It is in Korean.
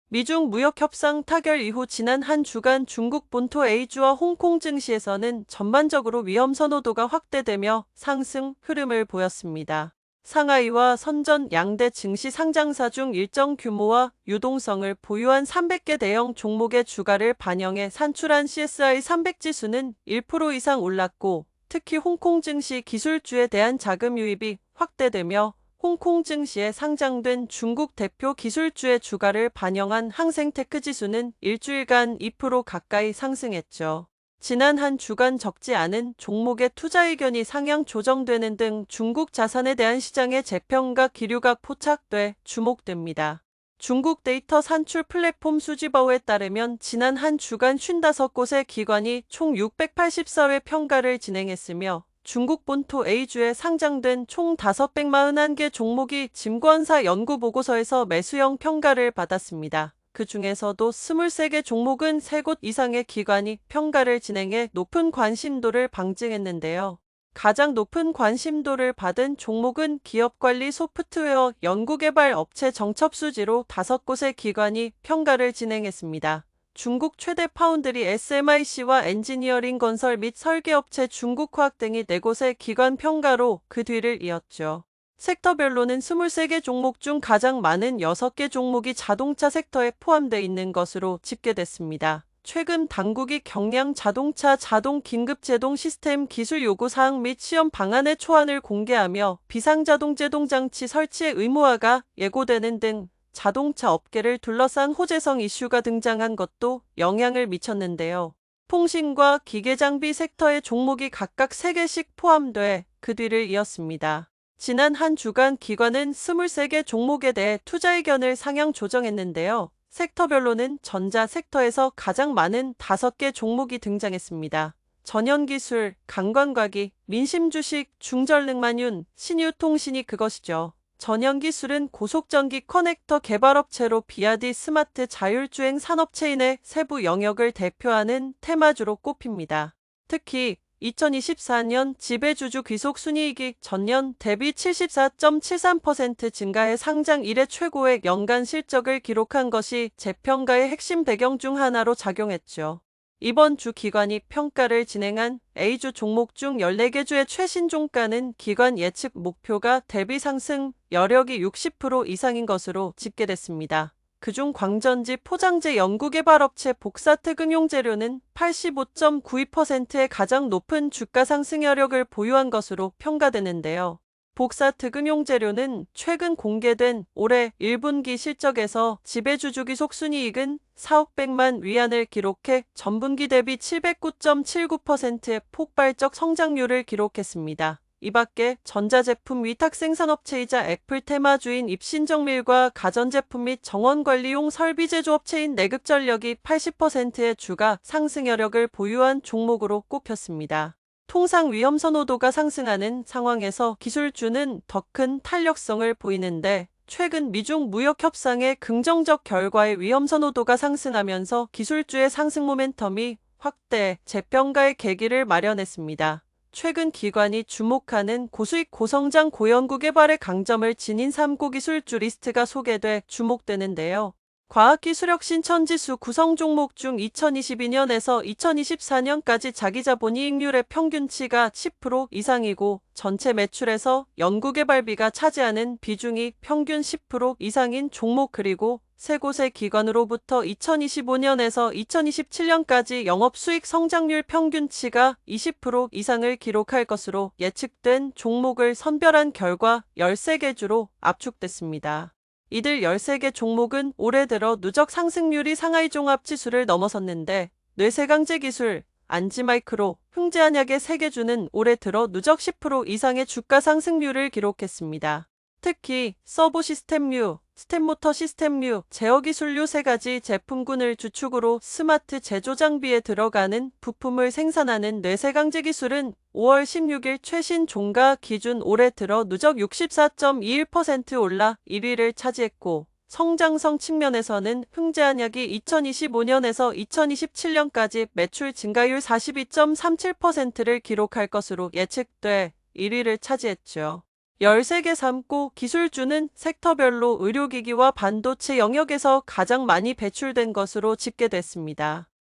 미중 무역 협상 타결 이후 지난 한 주간 중국 본토 A주와 홍콩 증시에서는 전반적으로 위험 선호도가 확대되며 상승 흐름을 보였습니다. 상하이와 선전 양대 증시 상장사 중 일정 규모와 유동성을 보유한 300개 대형 종목의 주가를 반영해 산출한 CSI 300 지수는 1% 이상 올랐고, 특히 홍콩 증시 기술주에 대한 자금 유입이 확대되며 홍콩 증시에 상장된 중국 대표 기술주의 주가를 반영한 항생테크 지수는 일주일간 2% 가까이 상승했죠. 지난 한 주간 적지 않은 종목의 투자 의견이 상향 조정되는 등 중국 자산에 대한 시장의 재평가 기류가 포착돼 주목됩니다. 중국 데이터 산출 플랫폼 수지버우에 따르면 지난 한 주간 55곳의 기관이 총 684회 평가를 진행했으며 중국 본토 A주에 상장된 총 541개 종목이 증권사 연구보고서에서 매수형 평가를 받았습니다. 그 중에서도 23개 종목은 3곳 이상의 기관이 평가를 진행해 높은 관심도를 방증했는데요. 가장 높은 관심도를 받은 종목은 기업관리 소프트웨어 연구개발 업체 정첩수지로 5곳의 기관이 평가를 진행했습니다. 중국 최대 파운드리 SMIC와 엔지니어링 건설 및 설계업체 중국화학 등이 4곳의 기관 평가로 그 뒤를 이었죠. 섹터별로는 23개 종목 중 가장 많은 6개 종목이 자동차 섹터에 포함되어 있는 것으로 집계됐습니다. 최근 당국이 경량 자동차 자동 긴급 제동 시스템 기술 요구 사항 및 시험 방안의 초안을 공개하며 비상자동 제동 장치 설치의 의무화가 예고되는 등 자동차 업계를 둘러싼 호재성 이슈가 등장한 것도 영향을 미쳤는데요. 통신과 기계장비 섹터의 종목이 각각 3개씩 포함돼 그 뒤를 이었습니다. 지난 한 주간 기관은 23개 종목에 대해 투자 의견을 상향 조정했는데요. 섹터별로는 전자 섹터에서 가장 많은 5개 종목이 등장했습니다. 전현기술, 강관과기, 민심주식, 중전능만윤, 신유통신이 그것이죠. 전현기술은 고속전기 커넥터 개발업체로 비아디 스마트 자율주행 산업체인의 세부 영역을 대표하는 테마주로 꼽힙니다. 특히 2024년 지배주주 귀속순이익이 전년 대비 74.73% 증가해 상장 이래 최고의 연간 실적을 기록한 것이 재평가의 핵심 배경 중 하나로 작용했죠. 이번 주 기관이 평가를 진행한 A주 종목 중 14개 주의 최신 종가는 기관 예측 목표가 대비 상승 여력이 60% 이상인 것으로 집계됐습니다. 그중 광전지 포장재 연구개발업체 복사특응용재료는 85.92%의 가장 높은 주가 상승 여력을 보유한 것으로 평가되는데요. 복사특응용재료는 최근 공개된 올해 1분기 실적에서 지배주주기속 순이익은 4억 100만 위안을 기록해 전분기 대비 709.79%의 폭발적 성장률을 기록했습니다. 이 밖에 전자제품 위탁 생산업체이자 애플 테마주인 입신정밀과 가전제품 및 정원관리용 설비 제조업체인 내극전력이 80%의 주가 상승 여력을 보유한 종목으로 꼽혔습니다. 통상 위험 선호도가 상승하는 상황에서 기술주는 더 큰 탄력성을 보이는데, 최근 미중 무역 협상의 긍정적 결과에 위험 선호도가 상승하면서 기술주의 상승 모멘텀이 확대, 재평가의 계기를 마련했습니다. 최근 기관이 주목하는 고수익 고성장 고연구 개발의 강점을 지닌 3고 기술주 리스트가 소개돼 주목되는데요. 과학기술혁신천지수 구성 종목 중 2022년에서 2024년까지 자기자본이익률의 평균치가 10% 이상이고 전체 매출에서 연구개발비가 차지하는 비중이 평균 10% 이상인 종목, 그리고 3곳의 기관으로부터 2025년에서 2027년까지 영업수익 성장률 평균치가 20% 이상을 기록할 것으로 예측된 종목을 선별한 결과 13개 주로 압축됐습니다. 이들 13개 종목은 올해 들어 누적 상승률이 상하이 종합지수를 넘어섰는데, 뇌세강제기술, 안지마이크로, 흥제한약의 3개 주는 올해 들어 누적 10% 이상의 주가 상승률을 기록했습니다. 특히 서브시스템류, 스텝모터 시스템류, 제어기술류 3가지 제품군을 주축으로 스마트 제조장비에 들어가는 부품을 생산하는 뇌세강제기술은 5월 16일 최신 종가 기준 올해 들어 누적 64.21% 올라 1위를 차지했고, 성장성 측면에서는 흥제한약이 2025년에서 2027년까지 매출 증가율 42.37%를 기록할 것으로 예측돼 1위를 차지했죠. 13개 삼고 기술주는 섹터별로 의료기기와 반도체 영역에서 가장 많이 배출된 것으로 집계됐습니다.